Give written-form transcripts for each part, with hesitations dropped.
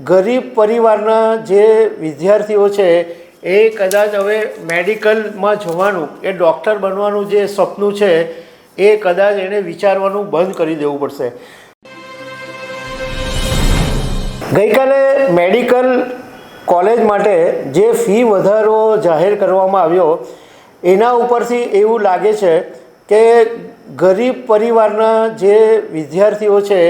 ગરીબ પરિવારના જે વિદ્યાર્થીઓ છે એ કદાચ હવે મેડિકલમાં જવાનું એ ડૉક્ટર બનવાનું જે સપનું છે એ કદાચ એને વિચારવાનું બંધ કરી દેવું પડશે. ગઈકાલે મેડિકલ કોલેજ માટે જે ફી વધારો જાહેર કરવામાં આવ્યો એના ઉપરથી એવું લાગે છે કે ગરીબ પરિવારના જે વિદ્યાર્થીઓ છે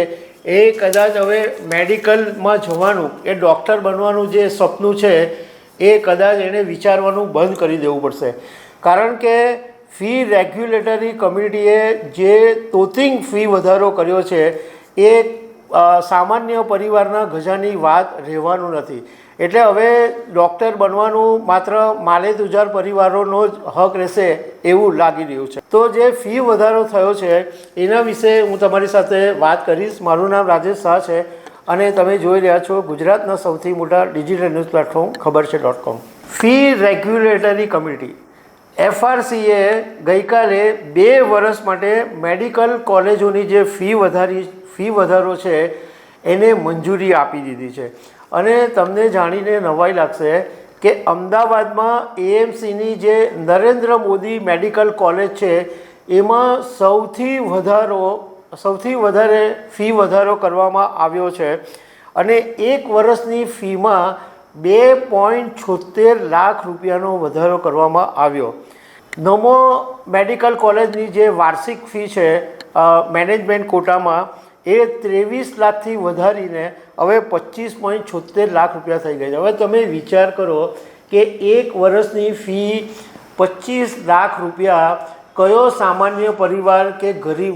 એ કદાચ હવે મેડિકલમાં જવાનું એ ડૉક્ટર બનવાનું જે સપનું છે એ કદાચ એને વિચારવાનું બંધ કરી દેવું પડશે. કારણ કે ફી રેગ્યુલેટરી કમિટીએ જે તોતિંગ ફી વધારો કર્યો છે એ સામાન્ય પરિવારના ગજાની વાત રહેવાનું નથી. એટલે હવે ડૉક્ટર બનવાનું માત્ર માલેતુજાર પરિવારોનો જ હક રહેશે એવું લાગી રહ્યું છે. તો જે ફી વધારો થયો છે એના વિશે હું તમારી સાથે વાત કરીશ. મારું નામ રાજેશ શાહ છે અને તમે જોઈ રહ્યા છો ગુજરાતના સૌથી મોટા ડિજિટલ ન્યૂઝ પ્લેટફોર્મ ખબરછે.com. ફી રેગ્યુલેટરી કમિટી FRCએ ગઈકાલે 2 વર્ષ માટે મેડિકલ કોલેજોની જે ફી વધારો છે એને મંજૂરી આપી દીધી છે. અને તમને જાણીને નવાઈ લાગશે કે અમદાવાદમાં AMCની જે નરેન્દ્ર મોદી મેડિકલ કોલેજ છે એમાં સૌથી વધારે ફી વધારો કરવામાં આવ્યો છે અને 1 વર્ષની ફીમાં 2.76 લાખ રૂપિયાનો વધારો કરવામાં આવ્યો. નમો મેડિકલ કોલેજની જે વાર્ષિક ફી છે મેનેજમેન્ટ કોટામાં એ 23 લાખથી વધારીને હવે 25.76 લાખ રૂપિયા થઈ ગઈ છે. હવે તમે વિચાર કરો કે 1 વર્ષની ફી 25 લાખ રૂપિયા કયો સામાન્ય પરિવાર કે ગરીબ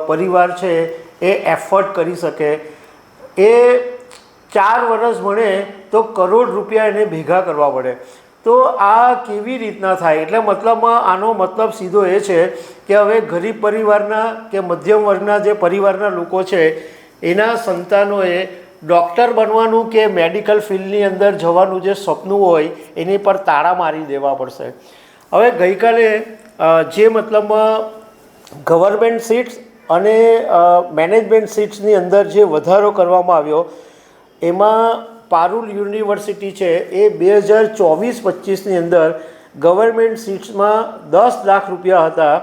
પરિવાર છે એ એફોર્ડ કરી શકે? એ 4 વર્ષ ભણે તો કરોડ રૂપિયા એને ભેગા કરવા પડે. તો આ કેવી રીતના થાય? એટલે મતલબમાં આનો મતલબ સીધો એ છે કે હવે ગરીબ પરિવારના કે મધ્યમ વર્ગના જે પરિવારના લોકો છે એના સંતાનોએ ડૉક્ટર બનવાનું કે મેડિકલ ફિલ્ડની અંદર જવાનું જે સપનું હોય એની પર તાળા મારી દેવા પડશે. હવે ગઈકાલે જે મતલબમાં ગવર્મેન્ટ સીટ્સ અને મેનેજમેન્ટ સીટ્સની અંદર જે વધારો કરવામાં આવ્યો એમાં પારુલ યુનિવર્સિટી છે એ 2024-25ની અંદર ગવર્મેન્ટ સીટ્સમાં 10 લાખ રૂપિયા હતા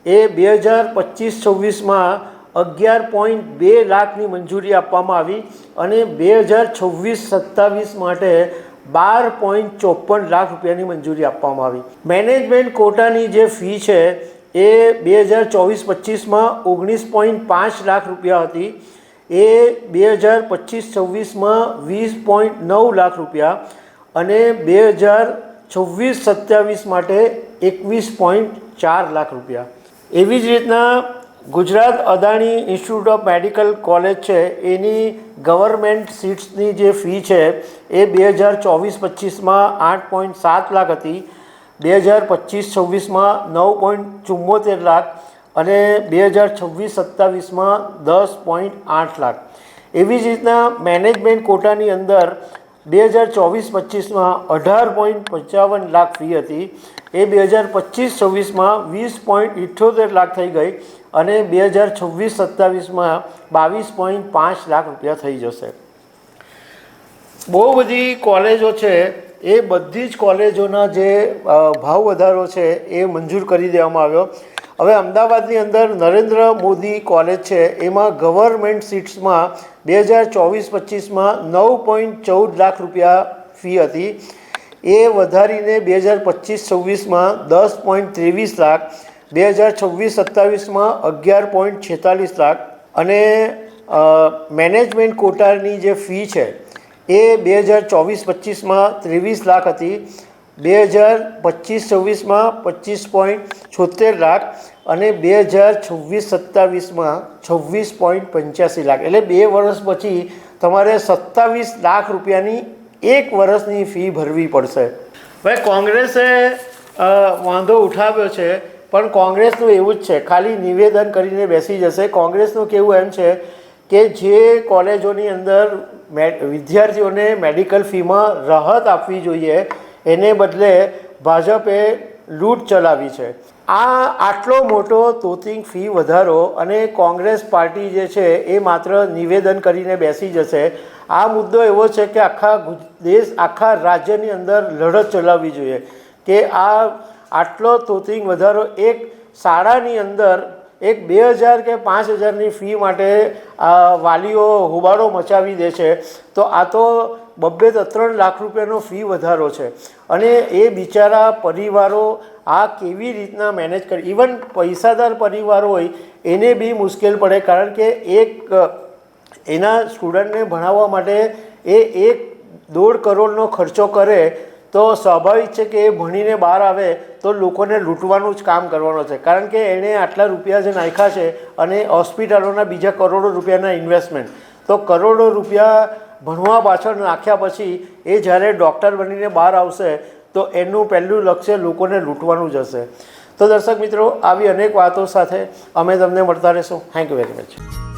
એ 2025-26માં 11.2 લાખની મંજૂરી આપવામાં આવી અને 2026-27 માટે 12.54 લાખ રૂપિયાની મંજૂરી આપવામાં આવી. મેનેજમેન્ટ કોટાની જે ફી છે એ 2024-25માં 19.5 લાખ રૂપિયા હતી એ 2025-26માં 20.9 લાખ રૂપિયા અને 2026-27 માટે 21.4 લાખ રૂપિયા. એવી જ રીતના Gujarat Adani institute of medical college છે એની ગવર્મેન્ટ સીટ્સની જે ફી છે એ 2024-25માં 8.7 લાખ હતી, 2025-26માં 9.74 લાખ અને 2026-27માં 10.8 લાખ. એવી જ રીતના મેનેજમેન્ટ કોટાની અંદર 2024-25માં 18.55 લાખ ફી હતી એ 2025-26માં 20.78 લાખ થઈ ગઈ અને 2026-27માં 22.5 લાખ રૂપિયા થઈ જશે. બહુ બધી કોલેજો છે એ બધી જ કોલેજોના જે ભાવ વધારો છે એ મંજૂર કરી દેવામાં આવ્યો. હવે અમદાવાદની અંદર નરેન્દ્ર મોદી કોલેજ છે એમાં ગવર્મેન્ટ સીટ્સમાં 2024-25માં 9.14 લાખ રૂપિયા ફી હતી એ વધારીને 2025-26માં 10.23 લાખ, 2026-27માં 11.46 લાખ અને મેનેજમેન્ટ કોટાની જે ફી છે એ 2024-25માં 23 લાખ હતી, 2025-26માં 25.76 લાખ અને 2026-27માં 26.85 લાખ. એટલે 2 વર્ષ પછી તમારે 27 લાખ રૂપિયાની 1 વર્ષની ફી ભરવી પડશે. હવે કોંગ્રેસે વાંધો ઉઠાવ્યો છે પણ કોંગ્રેસનું એવું જ છે, ખાલી નિવેદન કરીને બેસી જશે. કોંગ્રેસનું કહેવું એમ છે કે જે કોલેજોની અંદર વિદ્યાર્થીઓને મેડિકલ ફીમાં રાહત આપવી જોઈએ એને બદલે ભાજપે લૂંટ ચલાવી છે. આટલો મોટો તોતિંગ ફી વધારો અને કોંગ્રેસ પાર્ટી જે છે એ માત્ર નિવેદન કરીને બેસી જશે. આ મુદ્દો એવો છે કે આખા રાજ્યની અંદર લડત ચલાવવી જોઈએ કે આટલો તોતિંગ વધારો એક શાળાની અંદર એક 2000 કે 5000ની ફી માટે વાલીઓ હોબાળો મચાવી દે છે. તો આ તો 2-3 લાખ રૂપિયાનો ફી વધારો છે અને એ બિચારા પરિવારો આ કેવી રીતના મેનેજ કરે. ઇવન પૈસાદાર પરિવાર હોય એને બી મુશ્કેલ પડે, કારણ કે એના સ્ટુડન્ટને ભણાવવા માટે એ 1.5 કરોડનો ખર્ચો કરે તો સ્વાભાવિક છે કે એ ભણીને બહાર આવે તો લોકોને લૂંટવાનું જ કામ કરવાનો છે, કારણ કે એણે આટલા રૂપિયા જે નાખ્યા છે અને હોસ્પિટલોના બીજા કરોડો રૂપિયાના ઇન્વેસ્ટમેન્ટ, તો કરોડો રૂપિયા ભણવા પાછળ નાખ્યા પછી એ જ્યારે ડૉક્ટર બનીને બહાર આવશે તો એનું પહેલું લક્ષ્ય લોકોને લૂંટવાનું જ હશે. તો દર્શક મિત્રો, આવી અનેક વાતો સાથે અમે તમને મળતા રહીશું. Thank you very much.